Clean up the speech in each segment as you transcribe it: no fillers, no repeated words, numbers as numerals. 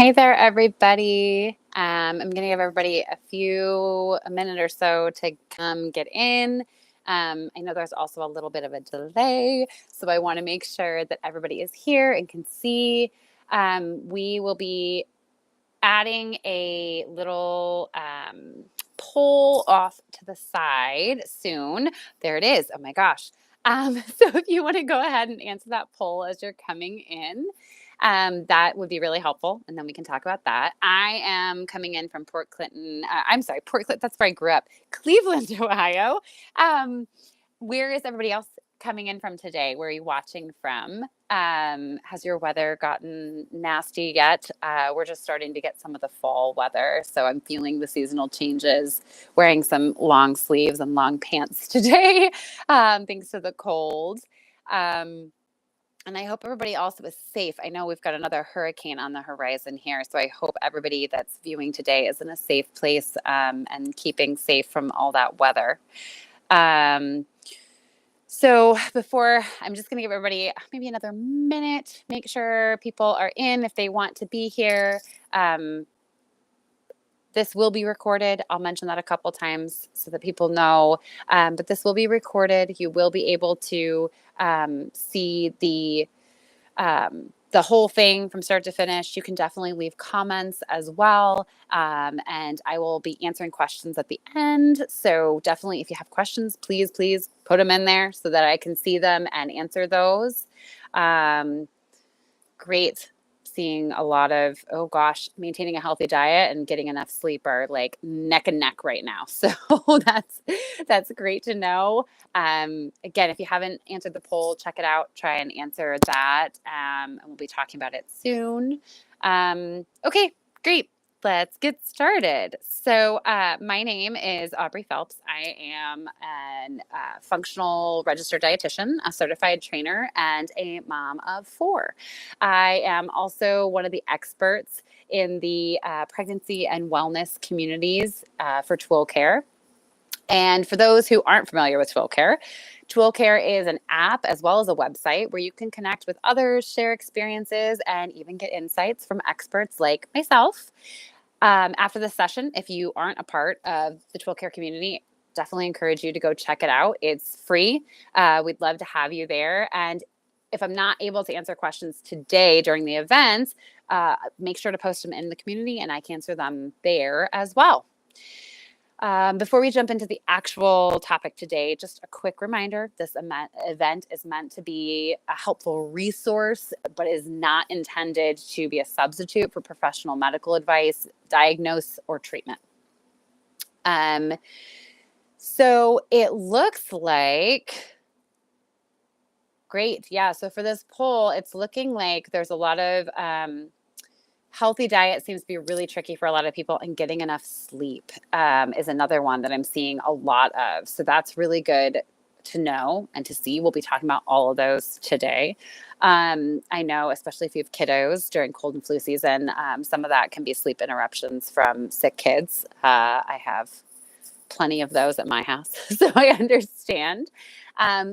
Hey there, everybody. I'm going to give everybody a minute or so to get in. I know there's also a little bit of a delay, so I want to make sure that everybody is here and can see. We will be adding a little poll off to the side soon. There it is. Oh my gosh. So if you want to go ahead and answer that poll as you're coming in, that would be really helpful. And then we can talk about that. I am coming in from Port Clinton. Port Clinton. That's where I grew up, Cleveland, Ohio. Where is everybody else coming in from today? Where are you watching from? Has your weather gotten nasty yet? We're just starting to get some of the fall weather. So I'm feeling the seasonal changes, wearing some long sleeves and long pants today, thanks to the cold. And I hope everybody also is safe. I know we've got another hurricane on the horizon here. So I hope everybody that's viewing today is in a safe place and keeping safe from all that weather. So before, I'm just going to give everybody maybe another minute, make sure people are in if they want to be here. This will be recorded. I'll mention that a couple times so that people know. But this will be recorded. You will be able to see the whole thing from start to finish. You can definitely leave comments as well. And I will be answering questions at the end. So definitely, if you have questions, please put them in there so that I can see them and answer those. Great. Seeing a lot of, oh gosh, maintaining a healthy diet and getting enough sleep are like neck and neck right now. So that's great to know. Again, if you haven't answered the poll, check it out. Try and answer that. And we'll be talking about it soon. Okay, great. Let's get started. So my name is Aubrey Phelps. I am a functional registered dietitian, a certified trainer, and a mom of 4. I am also one of the experts in the pregnancy and wellness communities for Twill Care. And for those who aren't familiar with Twill Care is an app as well as a website where you can connect with others, share experiences, and even get insights from experts like myself. After this session, if you aren't a part of the Twill Care community, definitely encourage you to go check it out. It's free. We'd love to have you there. And if I'm not able to answer questions today during the event, make sure to post them in the community and I can answer them there as well. Before we jump into the actual topic today, just a quick reminder, this event is meant to be a helpful resource, but is not intended to be a substitute for professional medical advice, diagnosis, or treatment. So it looks like, great, yeah, so for this poll, it's looking like there's a lot of healthy diet seems to be really tricky for a lot of people, and getting enough sleep is another one that I'm seeing a lot of. So that's really good to know and to see. We'll be talking about all of those today. I know, especially if you have kiddos during cold and flu season, some of that can be sleep interruptions from sick kids. I have plenty of those at my house, so I understand.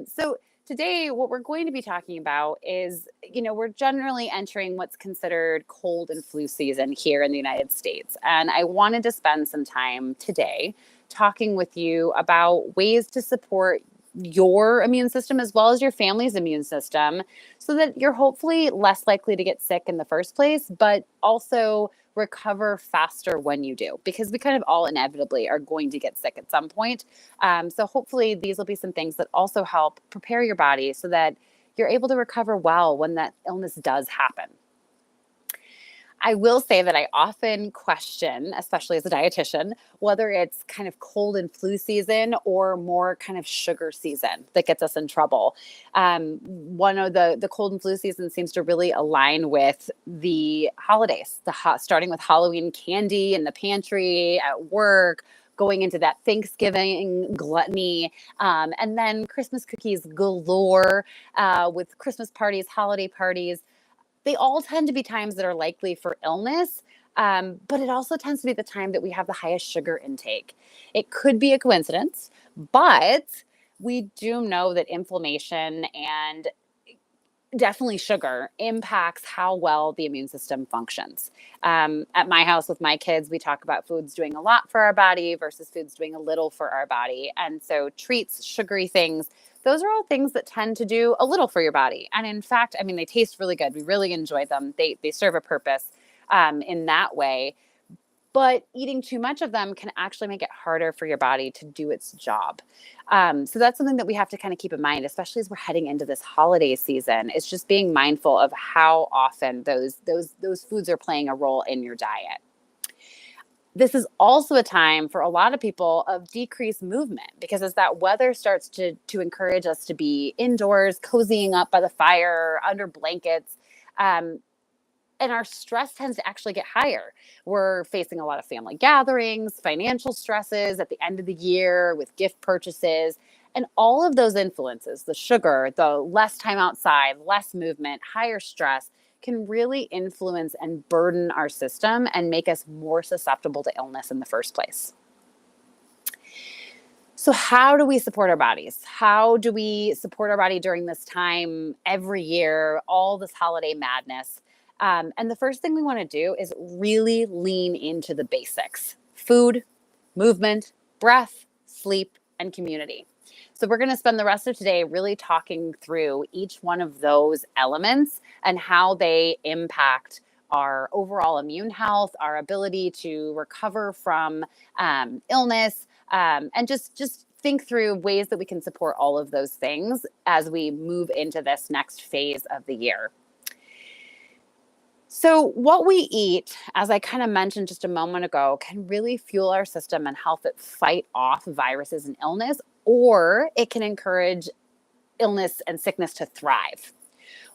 So today, what we're going to be talking about is, we're generally entering what's considered cold and flu season here in the United States. And I wanted to spend some time today talking with you about ways to support your immune system as well as your family's immune system so that you're hopefully less likely to get sick in the first place, but also recover faster when you do, because we kind of all inevitably are going to get sick at some point. So hopefully these will be some things that also help prepare your body so that you're able to recover well when that illness does happen. I will say that I often question, especially as a dietitian, whether it's kind of cold and flu season or more kind of sugar season that gets us in trouble. One of the cold and flu season seems to really align with the holidays, starting with Halloween candy in the pantry, at work, going into that Thanksgiving gluttony, and then Christmas cookies galore with Christmas parties, holiday parties. They all tend to be times that are likely for illness, but it also tends to be the time that we have the highest sugar intake. It could be a coincidence, but we do know that inflammation and definitely sugar impacts how well the immune system functions. At my house with my kids, we talk about foods doing a lot for our body versus foods doing a little for our body. And so treats, sugary things, those are all things that tend to do a little for your body. And in fact, I mean, they taste really good. We really enjoy them. They serve a purpose in that way. But eating too much of them can actually make it harder for your body to do its job. So that's something that we have to kind of keep in mind, especially as we're heading into this holiday season. It's just being mindful of how often those foods are playing a role in your diet. This is also a time for a lot of people of decreased movement because as that weather starts to encourage us to be indoors, cozying up by the fire, under blankets, um, and our stress tends to actually get higher. We're facing a lot of family gatherings, financial stresses at the end of the year with gift purchases, and all of those influences, the sugar, the less time outside, less movement, higher stress, can really influence and burden our system and make us more susceptible to illness in the first place. So, how do we support our bodies? How do we support our body during this time every year, all this holiday madness? And the first thing we want to do is really lean into the basics: food, movement, breath, sleep, and community. So, we're going to spend the rest of today really talking through each one of those elements and how they impact our overall immune health, our ability to recover from illness, and just think through ways that we can support all of those things as we move into this next phase of the year. So, what we eat, as I kind of mentioned just a moment ago, can really fuel our system and help it fight off viruses and illness, or it can encourage illness and sickness to thrive.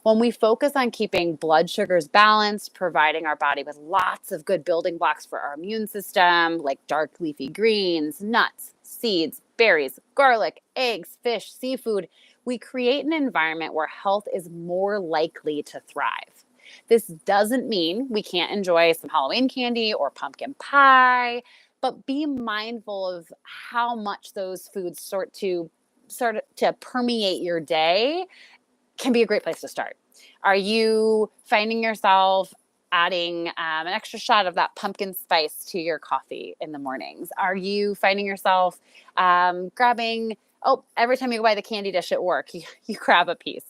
When we focus on keeping blood sugars balanced, providing our body with lots of good building blocks for our immune system, like dark leafy greens, nuts, seeds, berries, garlic, eggs, fish, seafood, we create an environment where health is more likely to thrive. This doesn't mean we can't enjoy some Halloween candy or pumpkin pie, but be mindful of how much those foods start to permeate your day can be a great place to start. Are you finding yourself adding an extra shot of that pumpkin spice to your coffee in the mornings? Are you finding yourself grabbing, oh, every time you go by the candy dish at work, you grab a piece?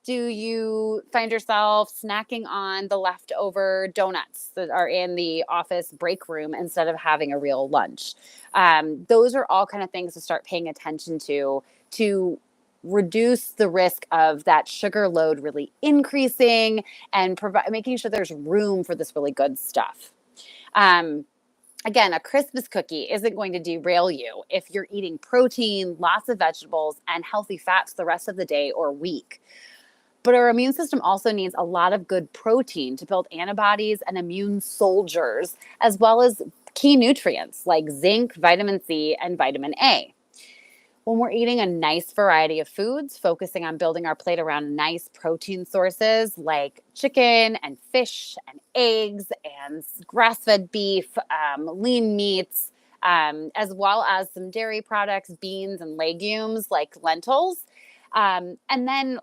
Do you find yourself snacking on the leftover donuts that are in the office break room instead of having a real lunch? Those are all kind of things to start paying attention to reduce the risk of that sugar load really increasing and making sure there's room for this really good stuff. Um, Again, a Christmas cookie isn't going to derail you if you're eating protein, lots of vegetables, and healthy fats the rest of the day or week. But our immune system also needs a lot of good protein to build antibodies and immune soldiers, as well as key nutrients like zinc, vitamin C, and vitamin A. When we're eating a nice variety of foods, focusing on building our plate around nice protein sources like chicken and fish and eggs and grass-fed beef, lean meats, as well as some dairy products, beans and legumes like lentils. And then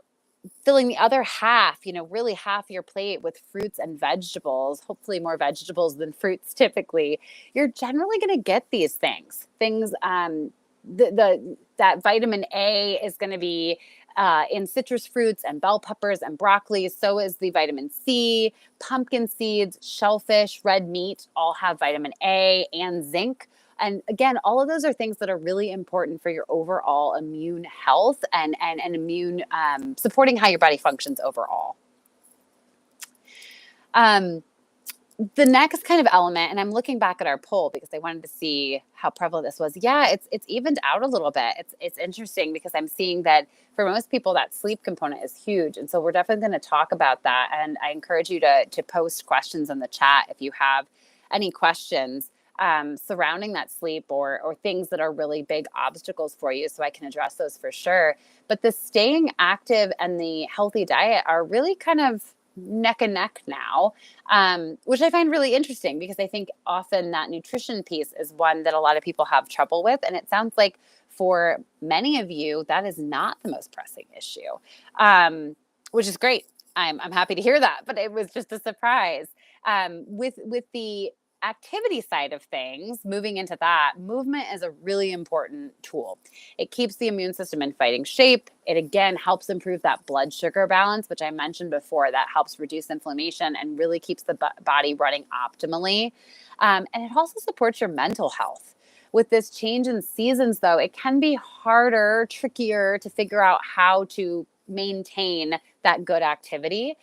filling the other half, really half your plate with fruits and vegetables, hopefully more vegetables than fruits typically, you're generally going to get these things. That vitamin A is going to be in citrus fruits and bell peppers and broccoli. So is the vitamin C. Pumpkin seeds, shellfish, red meat all have vitamin A and zinc. And again, all of those are things that are really important for your overall immune health and immune supporting how your body functions overall. The next kind of element, and I'm looking back at our poll because I wanted to see how prevalent this was. Yeah, it's evened out a little bit. It's interesting because I'm seeing that for most people that sleep component is huge, and so we're definitely going to talk about that. And I encourage you to post questions in the chat if you have any questions surrounding that sleep or things that are really big obstacles for you, so I can address those for sure. But the staying active and the healthy diet are really kind of neck and neck now, which I find really interesting because I think often that nutrition piece is one that a lot of people have trouble with. And it sounds like for many of you, that is not the most pressing issue. which is great. I'm happy to hear that, but it was just a surprise. With the activity side of things, moving into that, movement is a really important tool. It keeps the immune system in fighting shape. It again helps improve that blood sugar balance, which I mentioned before. That helps reduce inflammation and really keeps the body running optimally. And it also supports your mental health. With this change in seasons, though, it can be harder, trickier to figure out how to maintain that good activity.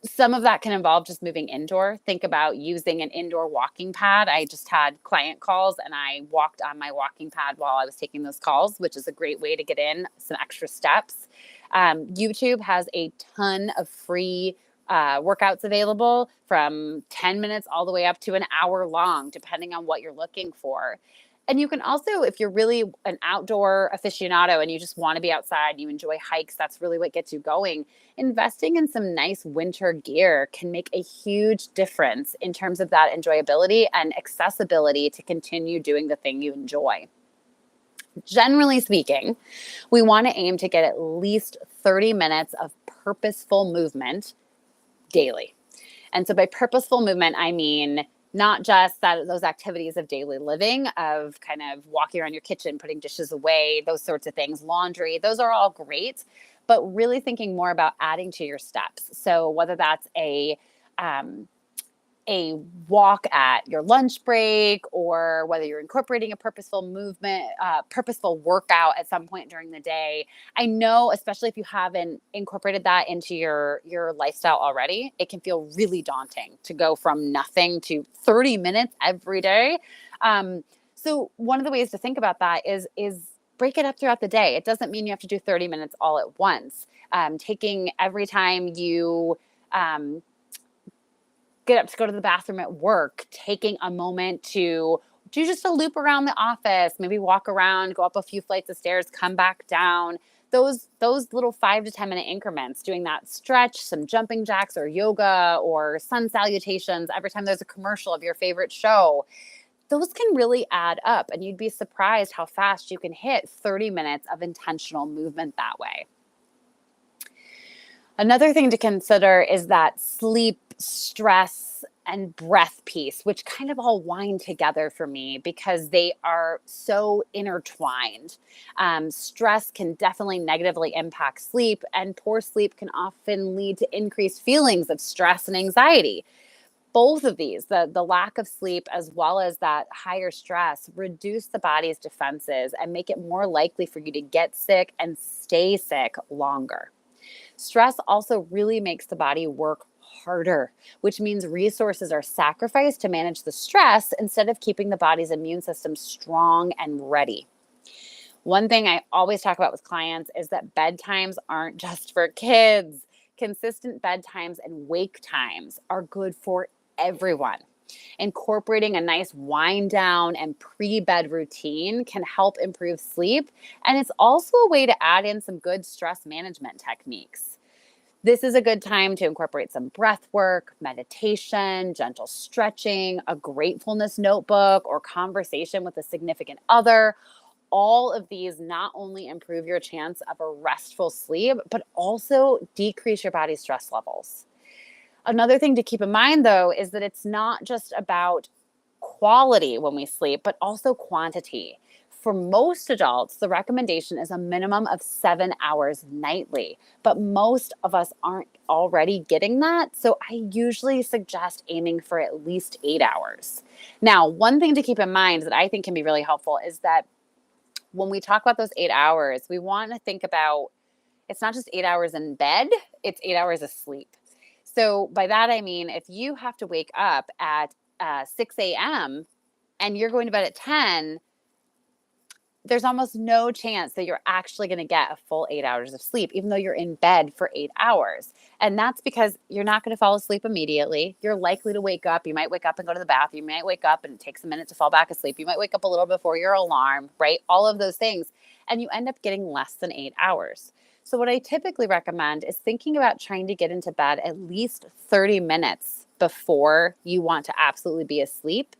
Some of that can involve just moving indoor. Think about using an indoor walking pad. I just had client calls and I walked on my walking pad while I was taking those calls, which is a great way to get in some extra steps. YouTube has a ton of free workouts available from 10 minutes all the way up to an hour long, depending on what you're looking for. And you can also, if you're really an outdoor aficionado and you just want to be outside, you enjoy hikes, that's really what gets you going. Investing in some nice winter gear can make a huge difference in terms of that enjoyability and accessibility to continue doing the thing you enjoy. Generally speaking, we want to aim to get at least 30 minutes of purposeful movement daily. And so by purposeful movement, I mean not just those activities of daily living, of kind of walking around your kitchen, putting dishes away, those sorts of things, laundry, those are all great, but really thinking more about adding to your steps. So whether that's a walk at your lunch break, or whether you're incorporating a purposeful movement, purposeful workout at some point during the day. I know, especially if you haven't incorporated that into your lifestyle already, it can feel really daunting to go from nothing to 30 minutes every day. So one of the ways to think about that is break it up throughout the day. It doesn't mean you have to do 30 minutes all at once. Taking every time you get up to go to the bathroom at work, taking a moment to do just a loop around the office, maybe walk around, go up a few flights of stairs, come back down. Those little 5 to 10 minute increments, doing that stretch, some jumping jacks or yoga or sun salutations every time there's a commercial of your favorite show. Those can really add up, and you'd be surprised how fast you can hit 30 minutes of intentional movement that way. Another thing to consider is that sleep, stress, and breath piece, which kind of all wind together for me because they are so intertwined. Stress can definitely negatively impact sleep, and poor sleep can often lead to increased feelings of stress and anxiety. Both of these, the lack of sleep as well as that higher stress, reduce the body's defenses and make it more likely for you to get sick and stay sick longer. Stress also really makes the body work harder, which means resources are sacrificed to manage the stress instead of keeping the body's immune system strong and ready. One thing I always talk about with clients is that bedtimes aren't just for kids. Consistent bedtimes and wake times are good for everyone. Incorporating a nice wind down and pre-bed routine can help improve sleep, and it's also a way to add in some good stress management techniques. This is a good time to incorporate some breath work, meditation, gentle stretching, a gratefulness notebook, or conversation with a significant other. All of these not only improve your chance of a restful sleep, but also decrease your body's stress levels. Another thing to keep in mind, though, is that it's not just about quality when we sleep, but also quantity. For most adults, the recommendation is a minimum of 7 hours nightly, but most of us aren't already getting that. So I usually suggest aiming for at least 8 hours. Now, one thing to keep in mind that I think can be really helpful is that when we talk about those 8 hours, we want to think about it's not just 8 hours in bed, it's 8 hours of sleep. So by that, I mean, if you have to wake up at 6 a.m. and you're going to bed at 10, there's almost no chance that you're actually going to get a full 8 hours of sleep, even though you're in bed for 8 hours. And that's because you're not going to fall asleep immediately. You're likely to wake up. You might wake up and go to the bathroom. You might wake up and it takes a minute to fall back asleep. You might wake up a little before your alarm, right? All of those things. And you end up getting less than 8 hours. So what I typically recommend is thinking about trying to get into bed at least 30 minutes before you want to absolutely be asleep.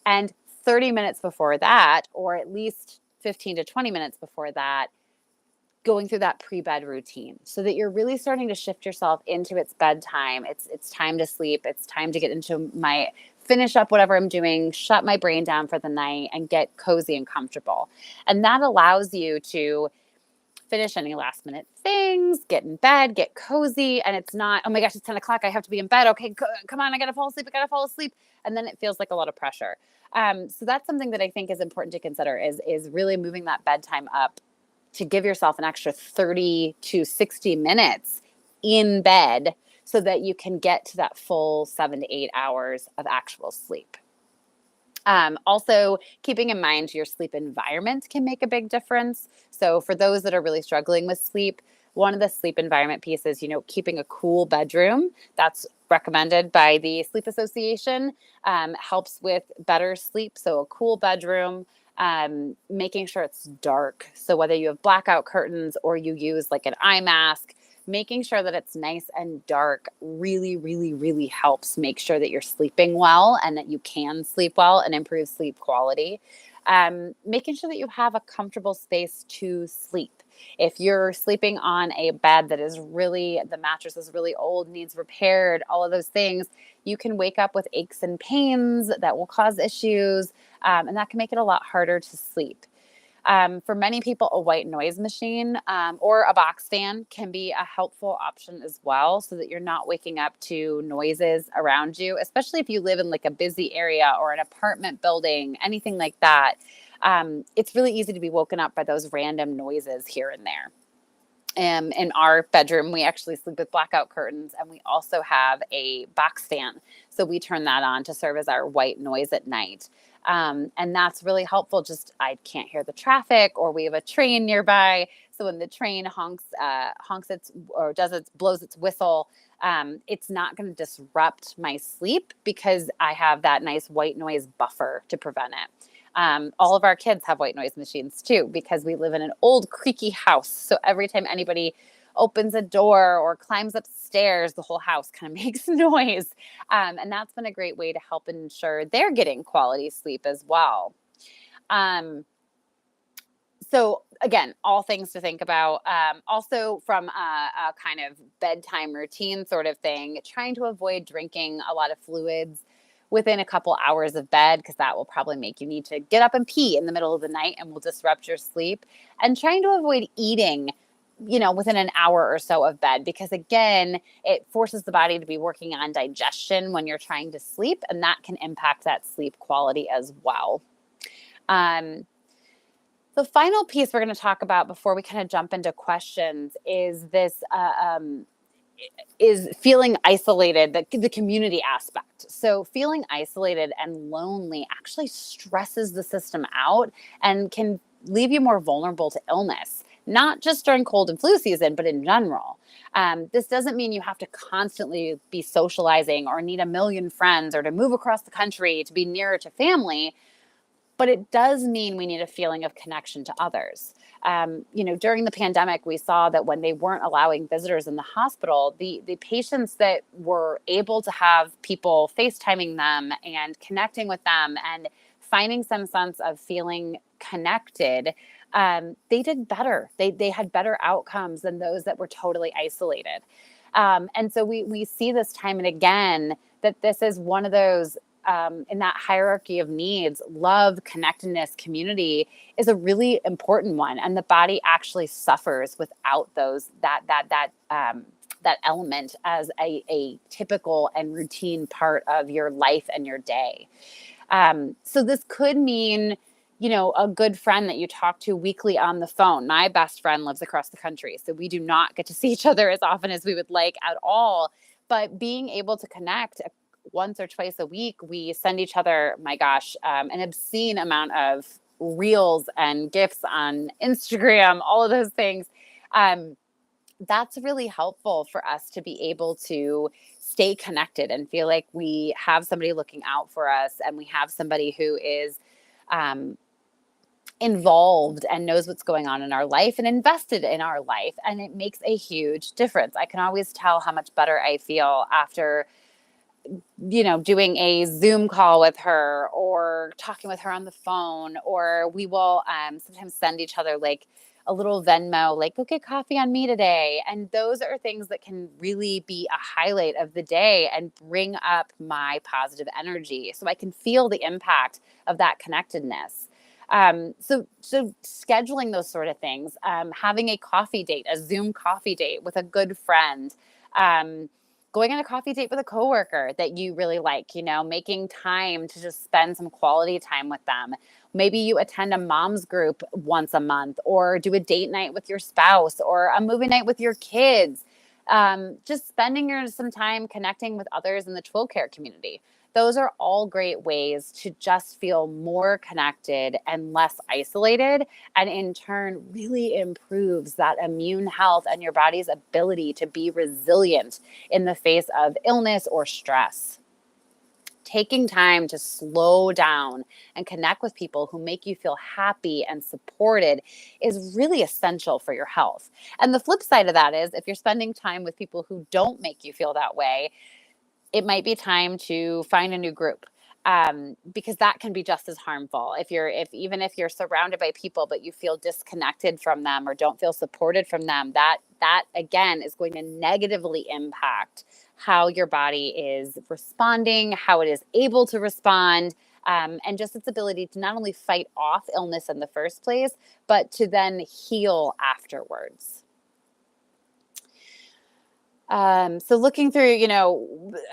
And 30 minutes before that, or at least 15 to 20 minutes before that, going through that pre-bed routine so that you're really starting to shift yourself into it's bedtime. It's time to sleep. It's time to get into finish up whatever I'm doing, shut my brain down for the night and get cozy and comfortable. And that allows you to finish any last minute things, get in bed, get cozy. And it's not, oh my gosh, it's 10 o'clock. I have to be in bed. Okay, come on. I got to fall asleep. I got to fall asleep. And then it feels like a lot of pressure. So that's something that I think is important to consider is really moving that bedtime up to give yourself an extra 30 to 60 minutes in bed so that you can get to that full 7 to 8 hours of actual sleep. Also, keeping in mind your sleep environment can make a big difference. So for those that are really struggling with sleep, one of the sleep environment pieces, keeping a cool bedroom, that's recommended by the Sleep Association, helps with better sleep. So a cool bedroom, making sure it's dark. So whether you have blackout curtains or you use like an eye mask, making sure that it's nice and dark really, really, really helps make sure that you're sleeping well and that you can sleep well and improve sleep quality. Making sure that you have a comfortable space to sleep. If you're sleeping on a bed that is the mattress is really old, needs repaired, all of those things, you can wake up with aches and pains that will cause issues, and that can make it a lot harder to sleep. For many people, a white noise machine or a box fan can be a helpful option as well, so that you're not waking up to noises around you, especially if you live in like a busy area or an apartment building, anything like that. It's really easy to be woken up by those random noises here and there. In our bedroom, we actually sleep with blackout curtains, and we also have a box fan. So we turn that on to serve as our white noise at night. And that's really helpful. Just I can't hear the traffic, or we have a train nearby. So when the train honks blows its whistle, it's not going to disrupt my sleep because I have that nice white noise buffer to prevent it. All of our kids have white noise machines too, because we live in an old creaky house. So every time anybody opens a door or climbs upstairs, the whole house kind of makes noise. And that's been a great way to help ensure they're getting quality sleep as well. So again, all things to think about. Also from a kind of bedtime routine sort of thing, trying to avoid drinking a lot of fluids within a couple hours of bed, because that will probably make you need to get up and pee in the middle of the night and will disrupt your sleep. And trying to avoid eating, within an hour or so of bed, because again, it forces the body to be working on digestion when you're trying to sleep, and that can impact that sleep quality as well. The final piece we're going to talk about before we kind of jump into questions is this is feeling isolated, the community aspect. So feeling isolated and lonely actually stresses the system out and can leave you more vulnerable to illness, not just during cold and flu season, but in general. This doesn't mean you have to constantly be socializing or need a million friends or to move across the country to be nearer to family. But it does mean we need a feeling of connection to others. During the pandemic, we saw that when they weren't allowing visitors in the hospital, the patients that were able to have people FaceTiming them and connecting with them and finding some sense of feeling connected, they did better. They had better outcomes than those that were totally isolated. And so we see this time and again that this is one of those, in that hierarchy of needs, love, connectedness, community is a really important one. And the body actually suffers without that element as a typical and routine part of your life and your day. So this could mean, a good friend that you talk to weekly on the phone. My best friend lives across the country, so we do not get to see each other as often as we would like at all. But being able to connect once or twice a week, we send each other, my gosh, an obscene amount of reels and gifts on Instagram, all of those things. That's really helpful for us to be able to stay connected and feel like we have somebody looking out for us, and we have somebody who is involved and knows what's going on in our life and invested in our life. And it makes a huge difference. I can always tell how much better I feel after doing a Zoom call with her or talking with her on the phone, or we will sometimes send each other like a little Venmo, like go get coffee on me today. And those are things that can really be a highlight of the day and bring up my positive energy so I can feel the impact of that connectedness. So scheduling those sort of things, having a coffee date, a Zoom coffee date with a good friend, um, going on a coffee date with a coworker that you really like, making time to just spend some quality time with them. Maybe you attend a mom's group once a month, or do a date night with your spouse, or a movie night with your kids. Just spending some time connecting with others in the Twill Care community. Those are all great ways to just feel more connected and less isolated, and in turn really improves that immune health and your body's ability to be resilient in the face of illness or stress. Taking time to slow down and connect with people who make you feel happy and supported is really essential for your health. And the flip side of that is if you're spending time with people who don't make you feel that way, it might be time to find a new group, because that can be just as harmful. Even if you're surrounded by people, but you feel disconnected from them or don't feel supported from them, that again is going to negatively impact how your body is responding, how it is able to respond, and just its ability to not only fight off illness in the first place, but to then heal afterwards. So looking through,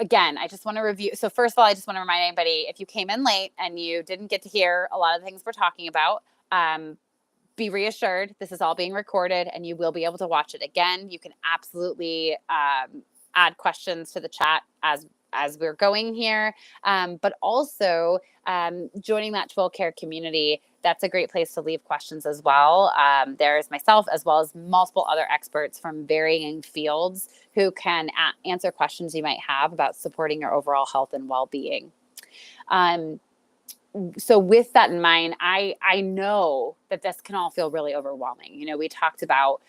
again, I just want to review. So first of all, I just want to remind anybody, if you came in late and you didn't get to hear a lot of the things we're talking about, be reassured, this is all being recorded and you will be able to watch it again. You can absolutely add questions to the chat as we're going here, but also joining that Twill Care community. That's a great place to leave questions as well. There's myself as well as multiple other experts from varying fields who can answer questions you might have about supporting your overall health and well-being. So with that in mind, I know that this can all feel really overwhelming. We talked about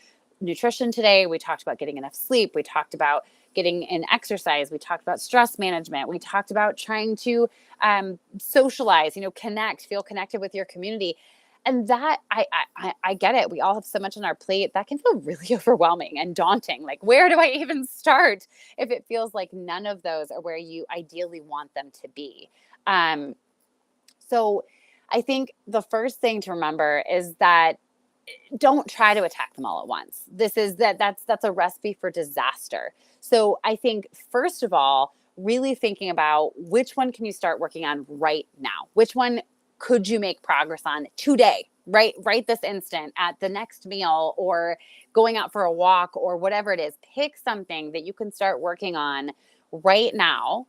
nutrition today. We talked about getting enough sleep. We talked about getting in exercise. We talked about stress management. We talked about trying to socialize, connect, feel connected with your community. And that I get it. We all have so much on our plate that can feel really overwhelming and daunting. Like, where do I even start if it feels like none of those are where you ideally want them to be? So I think the first thing to remember is that don't try to attack them all at once. That's a recipe for disaster. So I think, first of all, really thinking about which one can you start working on right now? Which one could you make progress on today, right this instant, at the next meal, or going out for a walk, or whatever it is. Pick something that you can start working on right now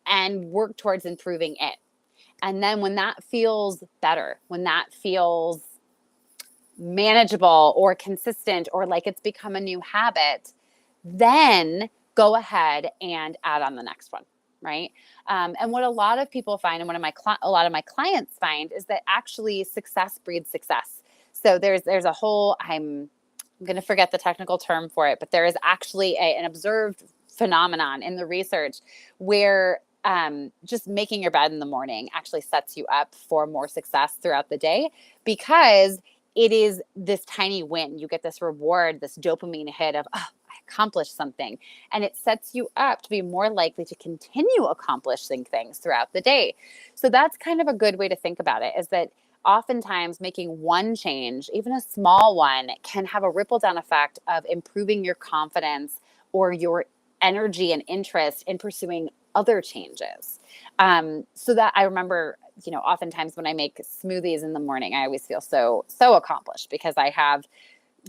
and work towards improving it. And then when that feels better, when that feels manageable or consistent, or like it's become a new habit, then go ahead and add on the next one, right? And what a lot of people find, and what a lot of my clients find, is that actually success breeds success. So there's a whole, I'm going to forget the technical term for it, but there is actually an observed phenomenon in the research where just making your bed in the morning actually sets you up for more success throughout the day, because it is this tiny win. You get this reward, this dopamine hit of, oh, I accomplished something. And it sets you up to be more likely to continue accomplishing things throughout the day. So that's kind of a good way to think about it, is that oftentimes making one change, even a small one, can have a ripple down effect of improving your confidence or your energy and interest in pursuing other changes. So that I remember, oftentimes when I make smoothies in the morning, I always feel so accomplished, because I have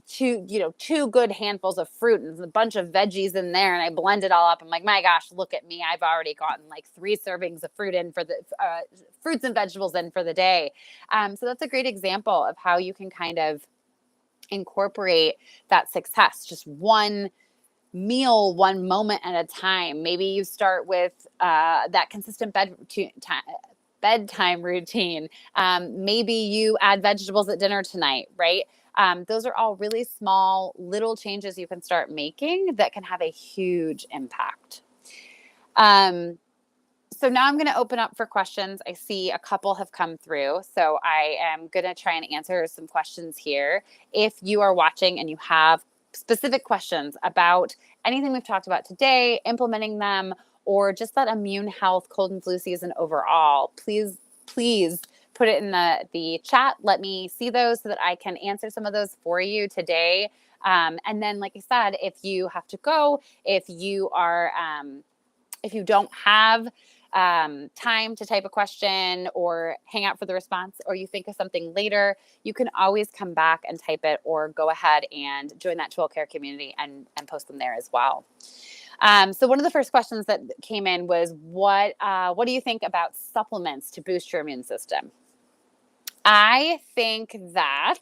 two good handfuls of fruit and a bunch of veggies in there, and I blend it all up. I'm like, my gosh, look at me. I've already gotten like 3 servings of fruit in for the fruits and vegetables in for the day. So that's a great example of how you can kind of incorporate that success, just one meal, one moment at a time. Maybe you start with that consistent bedtime routine. Maybe you add vegetables at dinner tonight, right? Those are all really small little changes you can start making that can have a huge impact. So now I'm going to open up for questions. I see a couple have come through. So I am going to try and answer some questions here. If you are watching and you have specific questions about anything we've talked about today, implementing them, or just that immune health, cold and flu season overall, please put it in the chat. Let me see those so that I can answer some of those for you today. And then, like I said, if you have to go, if you don't have time to type a question or hang out for the response, or you think of something later, you can always come back and type it, or go ahead and join that Twill Care community and post them there as well. So one of the first questions that came in was, what do you think about supplements to boost your immune system? I think that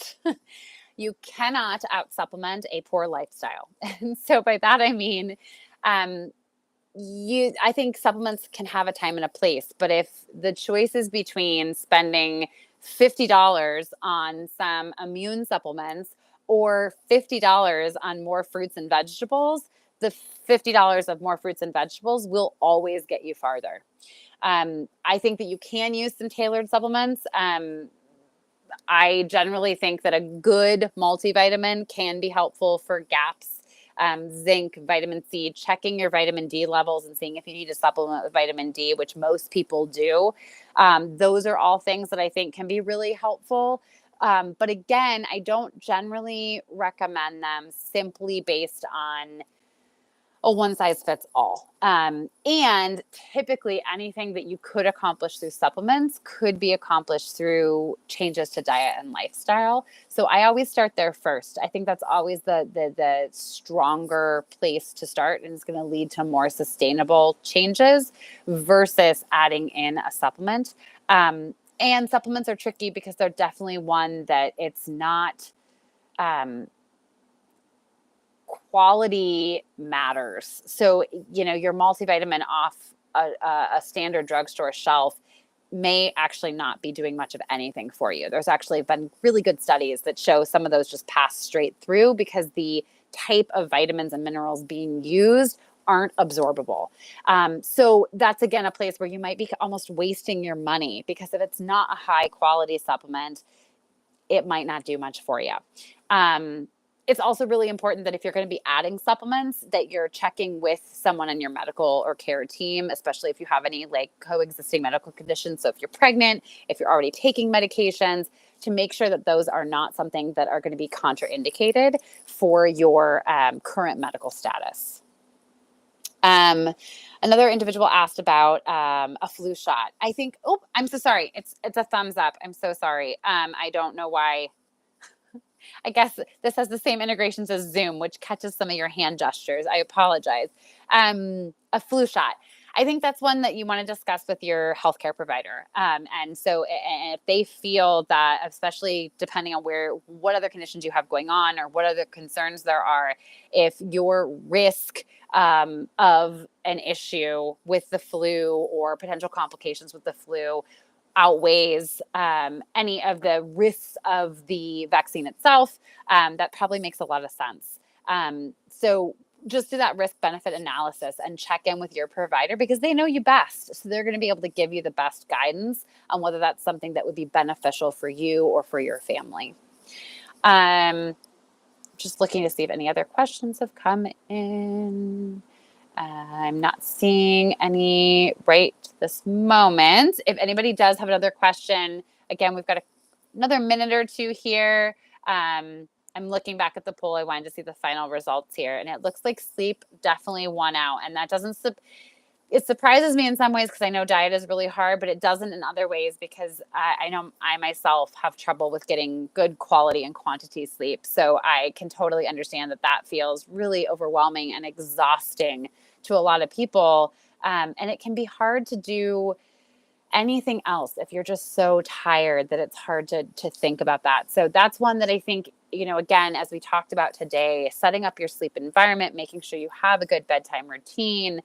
you cannot out-supplement a poor lifestyle. And so by that, I mean, I think supplements can have a time and a place, but if the choice is between spending $50 on some immune supplements or $50 on more fruits and vegetables, the $50 of more fruits and vegetables will always get you farther. I think that you can use some tailored supplements. I generally think that a good multivitamin can be helpful for gaps, zinc, vitamin C, checking your vitamin D levels and seeing if you need to supplement with vitamin D, which most people do. Those are all things that I think can be really helpful. But again, I don't generally recommend them simply based on a one size fits all. And typically anything that you could accomplish through supplements could be accomplished through changes to diet and lifestyle. So I always start there first. I think that's always the stronger place to start, and it's going to lead to more sustainable changes versus adding in a supplement. And supplements are tricky because they're definitely one that it's not, quality matters. So, your multivitamin off a standard drugstore shelf may actually not be doing much of anything for you. There's actually been really good studies that show some of those just pass straight through because the type of vitamins and minerals being used aren't absorbable. So that's, again, a place where you might be almost wasting your money, because if it's not a high quality supplement, it might not do much for you. It's also really important that if you're going to be adding supplements, that you're checking with someone in your medical or care team, especially if you have any coexisting medical conditions. So if you're pregnant, if you're already taking medications, to make sure that those are not something that are going to be contraindicated for your current medical status. Another individual asked about a flu shot. I think, I'm so sorry. It's a thumbs up. I'm so sorry. I don't know why. I guess this has the same integrations as Zoom, which catches some of your hand gestures. I apologize. A flu shot. I think that's one that you want to discuss with your healthcare provider. And so if they feel that, especially depending on what other conditions you have going on or what other concerns there are, if your risk of an issue with the flu or potential complications with the flu outweighs any of the risks of the vaccine itself, that probably makes a lot of sense. So just do that risk benefit analysis and check in with your provider, because they know you best. So they're going to be able to give you the best guidance on whether that's something that would be beneficial for you or for your family. Just looking to see if any other questions have come in. I'm not seeing any right this moment. If anybody does have another question, again, we've got another minute or two here. I'm looking back at the poll. I wanted to see the final results here, and it looks like sleep definitely won out. And that it surprises me in some ways, because I know diet is really hard, but it doesn't in other ways, because I know I myself have trouble with getting good quality and quantity sleep. So I can totally understand that feels really overwhelming and exhausting to a lot of people. And it can be hard to do anything else if you're just so tired that it's hard to think about that. So that's one that I think, again, as we talked about today, setting up your sleep environment, making sure you have a good bedtime routine,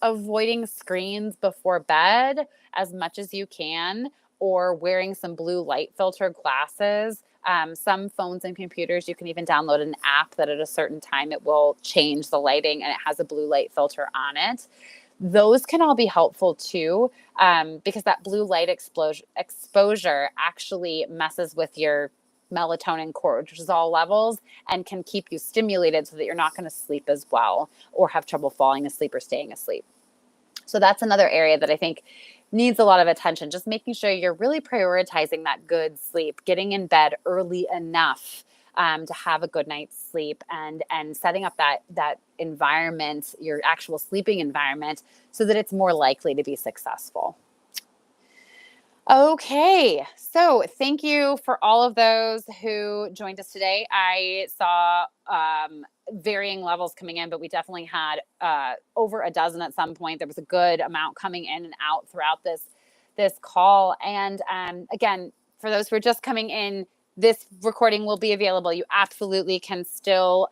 avoiding screens before bed as much as you can, or wearing some blue light filter glasses. Some phones and computers, you can even download an app that at a certain time it will change the lighting and it has a blue light filter on it. those can all be helpful too, because that blue light exposure actually messes with your melatonin cortisol levels and can keep you stimulated so that you're not going to sleep as well or have trouble falling asleep or staying asleep. So that's another area that I think needs a lot of attention, just making sure you're really prioritizing that good sleep, getting in bed early enough to have a good night's sleep, and setting up that environment, your actual sleeping environment, so that it's more likely to be successful. Okay, so thank you for all of those who joined us today. I saw varying levels coming in, but we definitely had over a dozen at some point. There was a good amount coming in and out throughout this call. And again, for those who are just coming in, this recording will be available. You absolutely can still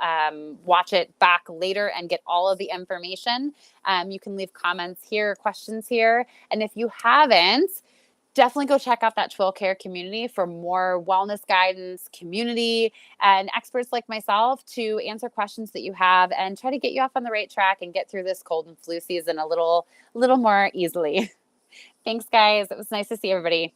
watch it back later and get all of the information. You can leave comments here, questions here, and if you haven't, definitely go check out that Twill Care community for more wellness guidance, community, and experts like myself to answer questions that you have and try to get you off on the right track and get through this cold and flu season a little more easily. Thanks, guys. It was nice to see everybody.